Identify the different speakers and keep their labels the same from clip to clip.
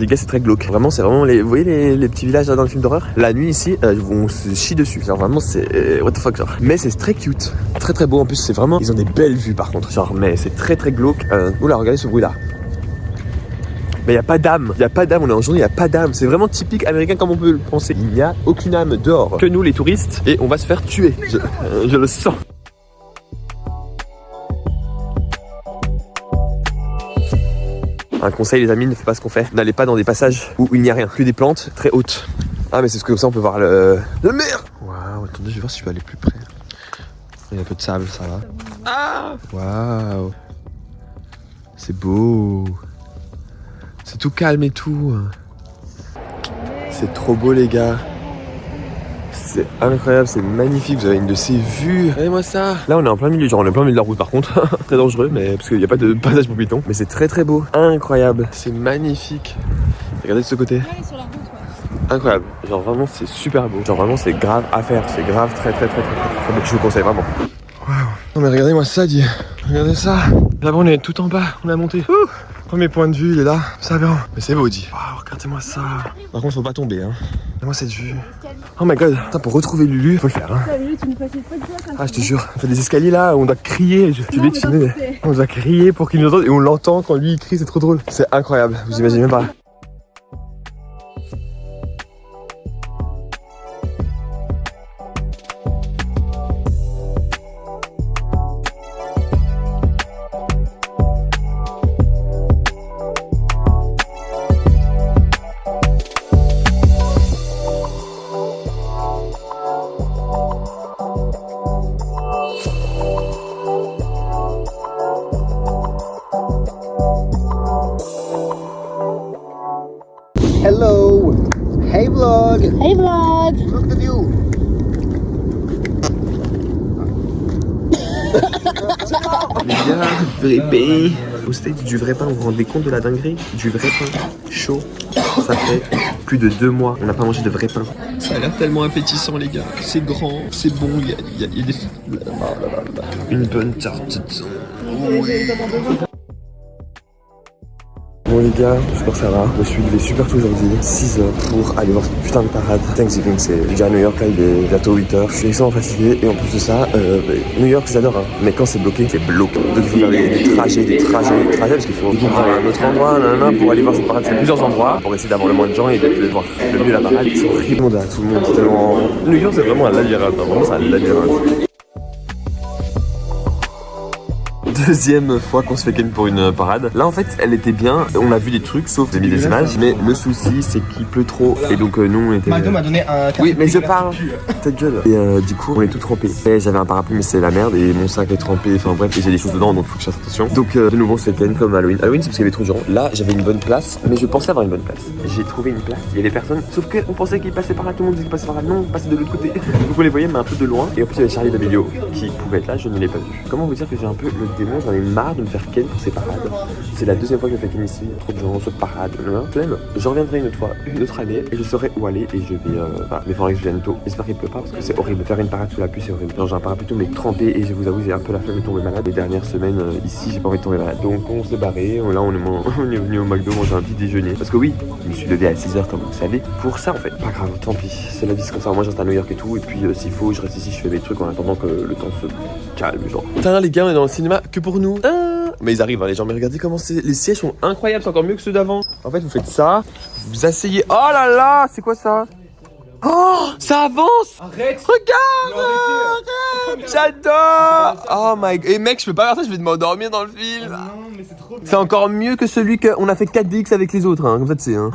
Speaker 1: Les gars, c'est très glauque. Vraiment, c'est vraiment vous voyez les petits villages là dans le film d'horreur. La nuit ici, on se chie dessus. Genre vraiment, c'est what the fuck genre. Mais c'est très cute, très très beau. En plus, c'est vraiment, ils ont des belles vues par contre. Genre, mais c'est très très glauque. Oula, regardez ce bruit là. Mais il n'y a pas d'âme, on est en journée, il n'y a pas d'âme. C'est vraiment typique américain comme on peut le penser. Il n'y a aucune âme dehors que nous les touristes et on va se faire tuer. Je le sens. Un conseil les amis, ne faites pas ce qu'on fait. N'allez pas dans des passages où il n'y a rien, que des plantes très hautes. Ah mais c'est ce que comme ça on peut voir le mer. Waouh, attendez, je vais voir si je peux aller plus près. Il y a un peu de sable, ça va. Ah waouh. C'est beau. C'est tout calme et tout. C'est trop beau les gars. C'est incroyable, c'est magnifique, vous avez une de ces vues. Regardez-moi ça. Là on est en plein milieu, genre on est en plein milieu de la route par contre. Très dangereux, mais parce qu'il n'y a pas de passage pour piétons. Mais c'est très très beau, incroyable. C'est magnifique. Regardez de ce côté.
Speaker 2: Sur la route, ouais.
Speaker 1: Incroyable, genre vraiment c'est super beau. Genre vraiment c'est grave à faire, c'est grave très très très très très très beau. Je vous conseille vraiment. Waouh. Non mais regardez-moi ça, dit. Regardez ça. Là-bas on est tout en bas, on a monté. Premier point de vue, il est là, ça bien. Mais c'est beau, dit. Waouh, regardez-moi ça. Par contre, faut pas tomber, hein. Regardez-moi cette vue. Oh my god. Putain, pour retrouver Lulu, faut le faire, hein. Ah, je te jure. On fait des escaliers là où on doit crier. Je vais te filmer. On doit crier pour qu'il nous entende et on l'entend quand lui il crie, c'est trop drôle. C'est incroyable, vous imaginez même pas. Hello! Hey vlog!
Speaker 2: Hey vlog!
Speaker 1: Look the view! Les gars, vrai pain. Au steak du vrai pain, vous vous rendez compte de la dinguerie? Du vrai pain chaud. Ça fait plus de 2 mois, on n'a pas mangé de vrai pain. Ça a l'air tellement appétissant les gars. C'est grand, c'est bon, il y a des... Une bonne tarte. Bon les gars, j'espère que ça va. Je suis levé super tôt aujourd'hui, 6h pour aller voir cette putain de parade. Thanksgiving, c'est déjà à New York, là il est bientôt 8h. Je suis extrêmement fatigué et en plus de ça, New York j'adore hein. Mais quand c'est bloqué, c'est bloqué. Donc il faut faire des trajets parce qu'il faut prendre un autre endroit pour aller voir cette parade. C'est plusieurs endroits pour essayer d'avoir le moins de gens et d'être voir le mieux la parade. C'est horrible, tout le monde est tellement... New York c'est vraiment un labyrinthe, hein. Vraiment c'est un labyrinthe. Deuxième fois qu'on se fait ken pour une parade. Là en fait elle était bien, on a vu des trucs sauf j'ai mis des images. Mais le souci c'est qu'il pleut trop et donc nous on était...
Speaker 3: McDo m'a donné un...
Speaker 1: Oui mais je parle. Ta gueule. Et du coup on est tout trempé. Et j'avais un parapluie mais c'est la merde et mon sac est trempé. Enfin bref et j'ai des choses dedans donc faut que je fasse attention. Donc de nouveau on se fait ken comme Halloween. Halloween c'est parce qu'il y avait trop de gens. Là j'avais une bonne place mais je pensais avoir une bonne place. J'ai trouvé une place, il y avait personne. Sauf qu'on pensait qu'ils passaient par là, tout le monde disait qu'ils passaient par là. Non, passaient de l'autre côté. Donc vous les voyez mais un peu de loin. Et en plus il y avait Charlie D'Amelio qui pouvait être là, je ne l'ai pas vu. Comment vous dire que j'ai un peu le démon, j'en ai marre de me faire ken pour ces parades. C'est la deuxième fois que je fais ken ici, trop de gens, trop de parades, flemme. Je reviendrai une autre fois, une autre année, et je saurai où aller et je vais, voilà, mais il faudrait que je vienne tôt. J'espère qu'il pleut pas parce que c'est horrible. Faire une parade sous la pluie, c'est horrible. Genre j'ai un parapluie tout mais trempé et je vous avoue j'ai un peu la flemme de tomber malade. Les dernières semaines ici, j'ai pas envie de tomber malade. Donc on s'est barré, là on est venu au McDo manger un petit déjeuner. Parce que oui, je me suis levé à 6h comme vous savez. Pour ça en fait, pas grave, tant pis. C'est la vie, c'est comme ça. Moi je reste à New York et tout, et puis s'il faut, je reste ici, je fais mes trucs en attendant que le temps se calme, genre. Putain les gars, on est dans le cinéma que pour nous. Mais ils arrivent, hein, les gens. Mais regardez comment c'est. Les sièges sont incroyables, c'est encore mieux que ceux d'avant. En fait, vous faites ça, vous vous asseyez. Oh là là, c'est quoi ça? Oh, ça avance!
Speaker 3: Arrête!
Speaker 1: Regarde! Arrête! J'adore! Oh my god. Et mec, je peux pas faire ça, je vais m'endormir dans le film.
Speaker 3: Non, mais c'est trop bien.
Speaker 1: C'est encore mieux que celui qu'on a fait 4DX avec les autres, hein. Comme ça, tu sais, hein.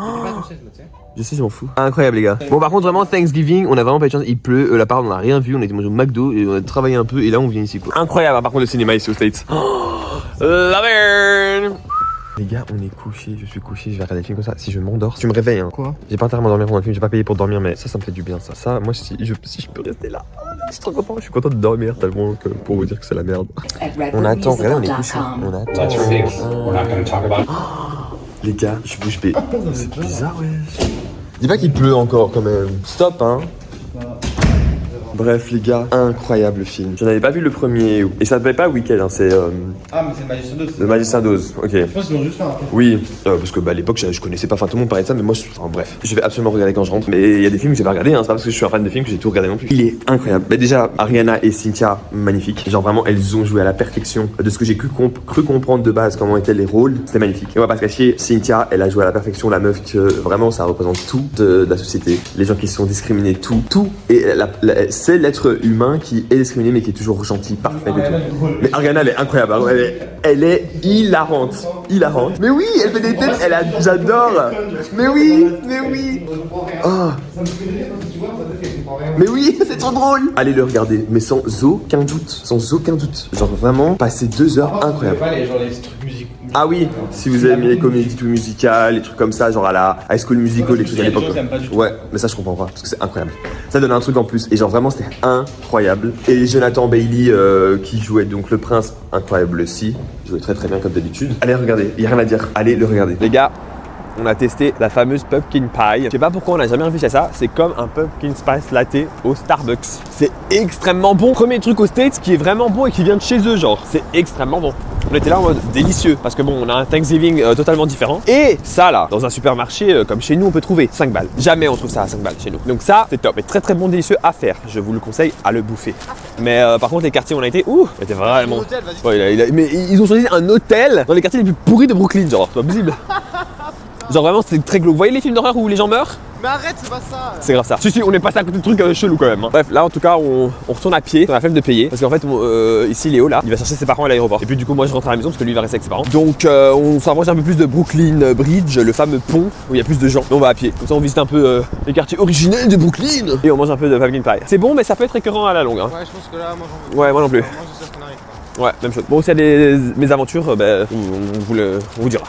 Speaker 1: Je sais, je m'en fous. Incroyable, les gars. Bon, par contre, vraiment, Thanksgiving, on a vraiment pas eu de chance. Il pleut, la parade, on a rien vu. On a été manger au McDo et on a travaillé un peu. Et là, on vient ici, quoi. Incroyable, hein, par contre, le cinéma ici aux States. Love it! Les gars, on est couché, je suis couché, je vais regarder le film comme ça. Si je m'endors, tu me réveilles, hein.
Speaker 3: Quoi?
Speaker 1: J'ai pas intérêt à m'endormir pendant le film, j'ai pas payé pour dormir, mais ça me fait du bien, ça. Ça, moi, si je peux rester là, je suis trop content. Je suis content de dormir tellement que pour vous dire que c'est la merde. On attend, regardez, on est couché. On attend. Les gars, je bouge pas. C'est bizarre, ouais. Dis pas qu'il pleut encore quand même. Stop, hein. Bref les gars, incroyable film. Je n'avais pas vu le premier et ça s'appelle pas Weekend, hein, c'est
Speaker 3: Ah mais c'est le Magicien d'Oz.
Speaker 1: le Magicien d'Oz. Ok.
Speaker 3: Je pense qu'ils l'ont juste fait après.
Speaker 1: Oui, parce que à l'époque je connaissais pas, enfin tout le monde parlait de ça, mais moi enfin, bref, je vais absolument regarder quand je rentre. Mais il y a des films que j'ai pas regardé, hein, c'est pas parce que je suis un fan de films que j'ai tout regardé non plus. Il est incroyable. Bah, déjà Ariana et Cynthia, magnifiques. Genre vraiment elles ont joué à la perfection de ce que j'ai cru comprendre de base comment étaient les rôles. C'était magnifique. Et on va pas se cacher, Cynthia elle a joué à la perfection la meuf que vraiment ça représente tout de la société. Les gens qui sont discriminés, tout. Et c'est l'être humain qui est discriminé mais qui est toujours gentil, parfait et tout. Mais Ariana elle est incroyable, hein. Elle est hilarante. Mais oui, elle fait des têtes, j'adore. Mais oui. Oh. Mais oui, c'est trop drôle. Allez le regarder, mais sans aucun doute. Genre vraiment, passer 2 heures incroyables.
Speaker 3: Pas les trucs musicaux.
Speaker 1: Ah oui, si vous aimez les comédies tout musicales, les trucs comme ça, genre à la High School Musical, les trucs à l'époque. Ouais, mais ça je comprends pas, parce que c'est incroyable. Ça donne un truc en plus, et genre vraiment c'était incroyable. Et Jonathan Bailey qui jouait donc le prince, incroyable aussi. Il jouait très bien comme d'habitude. Allez regardez, y a rien à dire, allez le regarder. Les gars, on a testé la fameuse pumpkin pie. Je sais pas pourquoi on n'a jamais réfléchi à ça. C'est comme un pumpkin spice latte au Starbucks. C'est extrêmement bon. Premier truc aux States qui est vraiment bon et qui vient de chez eux, genre. C'est extrêmement bon. On était là en mode délicieux parce que bon, on a un Thanksgiving totalement différent. Et ça là, dans un supermarché comme chez nous, on peut trouver 5 balles. Jamais on trouve ça à 5 balles chez nous. Donc ça, c'est top. Et très bon, délicieux à faire. Je vous le conseille à le bouffer. Mais par contre, les quartiers où on a été, c'était vraiment. Ouais, mais ils ont choisi un hôtel dans les quartiers les plus pourris de Brooklyn, genre. C'est pas possible. Genre vraiment c'est très glauque. Vous voyez les films d'horreur où les gens meurent?
Speaker 3: Mais arrête, c'est pas ça.
Speaker 1: C'est grave ça. Si, on est passé à côté de trucs chelous quand même. Hein. Bref, là en tout cas, on retourne à pied. On a la flemme de payer. Parce qu'en fait, ici Léo là, il va chercher ses parents à l'aéroport. Et puis du coup, moi je rentre à la maison parce que lui il va rester avec ses parents. Donc on se rapproche un peu plus de Brooklyn Bridge, le fameux pont où il y a plus de gens. Mais on va à pied. Comme ça, on visite un peu les quartiers originels de Brooklyn. Et on mange un peu de pumpkin pie. C'est bon, mais ça peut être écœurant à la longue. Hein.
Speaker 3: Ouais, je pense que là, moi j'en veux.
Speaker 1: Ouais, moi non plus.
Speaker 3: Moi je sais ce qu'on arrive. Quoi.
Speaker 1: Ouais, même chose. Bon, s'il y a des mésaventures, on vous dira.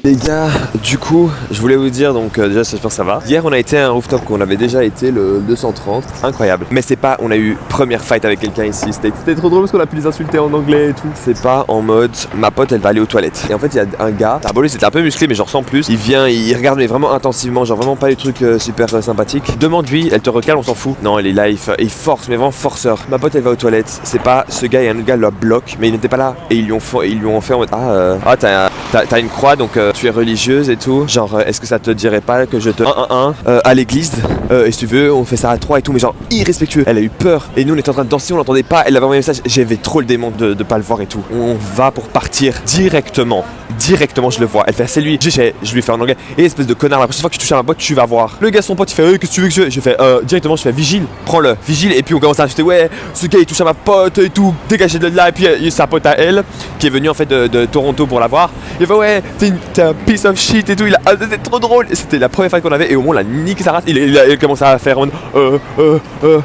Speaker 1: Les gars, du coup, je voulais vous dire, donc déjà j'espère que ça va. Hier on a été à un rooftop qu'on avait déjà été, le 230, incroyable. Mais c'est pas, on a eu première fight avec quelqu'un ici, c'était trop drôle parce qu'on a pu les insulter en anglais et tout. C'est pas en mode, ma pote elle va aller aux toilettes. Et en fait il y a un gars, bon lui c'était un peu musclé mais genre sans plus. Il vient, il regarde mais vraiment intensivement, genre vraiment pas les trucs super sympathiques. Demande-lui, elle te recale, on s'en fout. Non elle est là, il force, mais vraiment forceur. Ma pote elle va aux toilettes, c'est pas ce gars et un autre gars le bloquent, mais il n'était pas là. Et ils lui ont fait en mode, t'as une croix donc tu es religieuse et tout, genre est-ce que ça te dirait pas que je te à l'église et si tu veux on fait ça à 3 et tout, mais genre irrespectueux. Elle a eu peur et nous on était en train de danser, on l'entendait pas, elle avait envoyé un message, j'avais trop le démon de pas le voir et tout. On va pour partir directement je le vois, elle fait c'est lui, je lui fais en anglais, et espèce de connard, la prochaine fois que tu touches à ma pote tu vas voir. Le gars son pote il fait qu'est-ce que tu veux que je fais directement je fais vigile, prends-le, vigile, et puis on commence à acheter ouais ce gars il touche à ma pote et tout, dégagez de là, et puis il y a sa pote à elle qui est venue en fait de Toronto pour la voir. Il fait ouais t'es un piece of shit et tout, c'était trop drôle. C'était la première fois qu'on avait et au moins on l'a niqué sa race. Il commence à faire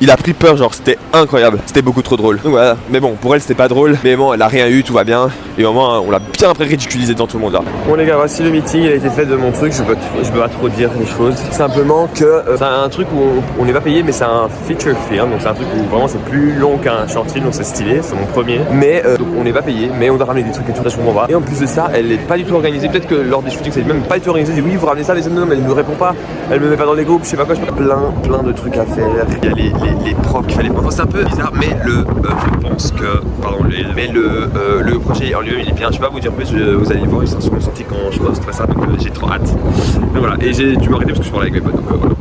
Speaker 1: il a pris peur, genre c'était incroyable, c'était beaucoup trop drôle. Donc voilà, mais bon pour elle c'était pas drôle, mais bon elle a rien eu, tout va bien. Et au moins on l'a bien après ridiculisé devant tout le monde là. Bon les gars, voici le meeting, il a été fait de mon truc, je peux pas trop dire les choses. Simplement que c'est un truc où on n'est pas payé, mais c'est un feature film, donc c'est un truc où vraiment c'est plus long qu'un short film, donc c'est stylé, c'est mon premier. Mais donc on n'est pas payé, mais on doit ramener des trucs et tout, ça je comprends pas. Et en plus de ça, elle est pas du tout organisée, peut-être que lors des shootings c'est même pas du tout organisé, elle dit oui vous ramenez ça, mais non, mais elle me répond pas, elle me met pas dans les groupes, je sais pas quoi, plein de trucs à faire. Il y a les profs qu'il fallait prendre, c'est un peu bizarre, mais je pense que, pardon, le projet en lui-même il est bien, je vais pas vous dire plus, vous allez le voir, ils sont sortis quand je posterai ça, donc j'ai trop hâte. Donc voilà, et j'ai dû m'arrêter parce que je parlais avec mes potes, donc voilà.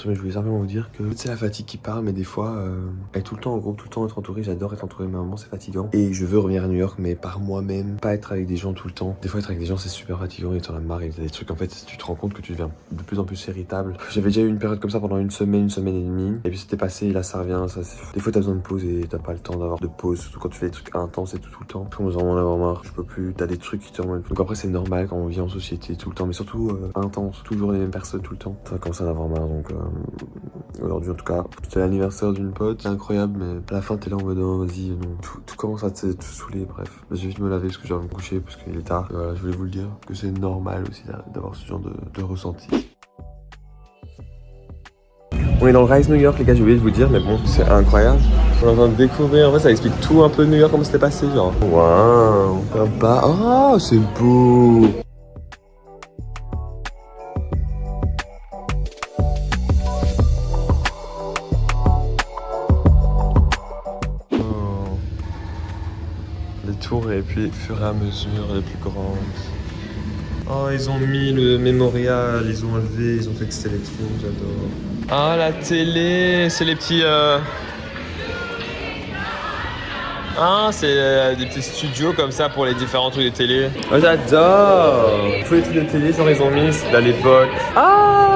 Speaker 1: bientôt, mais je voulais simplement vous dire que c'est la fatigue qui parle, mais des fois, être tout le temps en groupe, tout le temps être entouré, j'adore être entouré, mais à un moment c'est fatigant. Et je veux revenir à New York, mais par moi-même, pas être avec des gens tout le temps. Des fois, être avec des gens, c'est super fatigant et t'en as marre. Et t'as des trucs, en fait, tu te rends compte que tu deviens de plus en plus irritable. J'avais déjà eu une période comme ça pendant une semaine et demie. Et puis c'était passé, et là ça revient. Des fois, t'as besoin de pause et t'as pas le temps d'avoir de pause, surtout quand tu fais des trucs intenses et tout le temps. Je commence vraiment à en avoir marre. Je peux plus, t'as des trucs qui te remettent. Donc après, c'est normal quand on vit en société tout le temps, mais surtout intense, toujours les mêmes personnes tout le temps. Ça commence à en avoir marre. Donc aujourd'hui, en tout cas, c'était l'anniversaire d'une pote, c'est incroyable, mais à la fin, t'es là en mode oh, vas-y, non. Tout commence à te saouler, bref. Je vais vite me laver parce que j'ai envie de me coucher, parce qu'il est tard. Et voilà, je voulais vous le dire, que c'est normal aussi d'avoir ce genre de ressenti. On est dans le Rise New York, les gars, j'ai oublié de vous dire, mais bon, c'est incroyable. On est en train de découvrir, en fait, ça explique tout un peu New York, comment c'était passé, genre. Waouh, sympa. Oh, c'est beau. Les tours, et puis, au fur et à mesure, les plus grandes. Oh, ils ont mis le mémorial, ils ont enlevé, ils ont fait que c'était les trous, j'adore. Ah, la télé, c'est les petits... Ah, c'est des petits studios comme ça pour les différents trucs de télé. Oh, j'adore. Tous les trucs de télé, genre, ils ont mis, c'est à l'époque. Ah!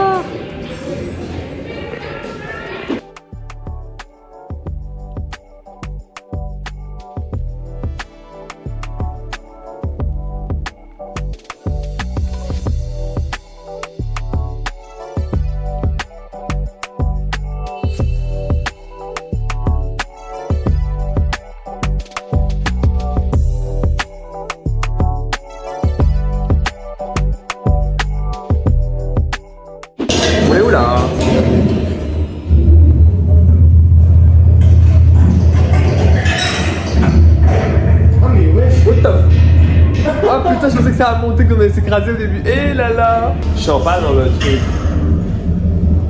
Speaker 1: Oh putain, je pensais que ça a monté, qu'on allait s'écraser au début. Eh là là! Je suis en pas dans le truc.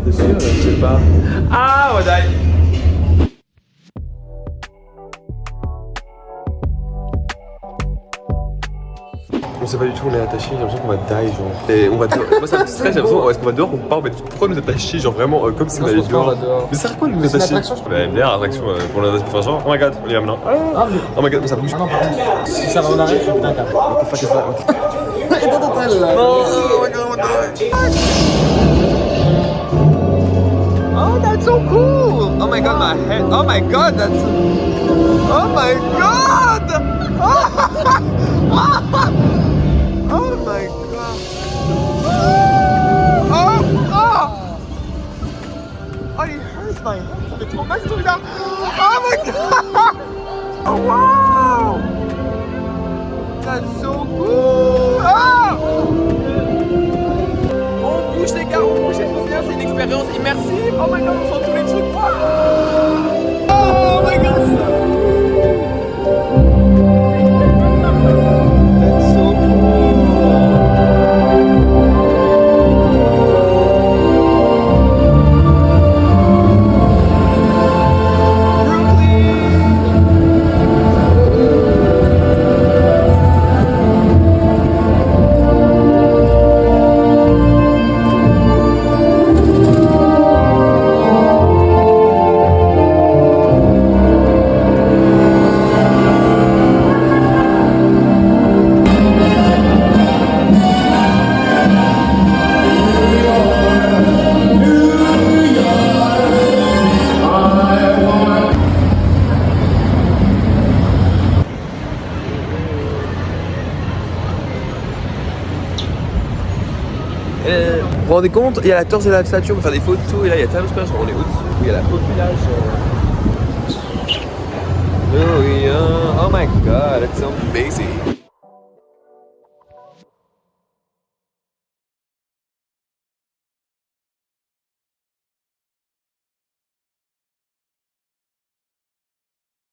Speaker 1: T'es sûr? Je sais pas. Ah, on va die! On sait pas du tout, on est attaché, j'ai l'impression qu'on va die, genre. Et on va dehors. Moi ça me stresse, j'ai l'impression, est-ce qu'on va dehors ou pas? Pourquoi nous attacher, genre vraiment comme si on allait dehors? Mais ça sert à quoi de nous attacher? C'est une attraction, je crois. Bah, bien, attraction pour faire genre, oh my god, on y va maintenant. Oh my god, ça bouge.
Speaker 3: Si ça va en arrêt, je suis putain.
Speaker 1: What the fuck is that? Oh my god, what the Oh, that's so cool! Oh my god, my head. Oh my god, that's. Oh my god! Oh my god! Oh, it hurts my head. Ça fait trop mal ce truc-là. Oh my god! Oh wow! That's so cool! On bouge les gars, on bouge, c'est trop bien, c'est une expérience immersive. Oh my god, on sent tous les trucs. Wow! Oh my god! That's so cool! Vous vous rendez compte, il y a la torche de la statue, on peut faire des photos et là il y a Times Square, on est au-dessus, il y a la population. Oh yeah, oh my god, that's amazing.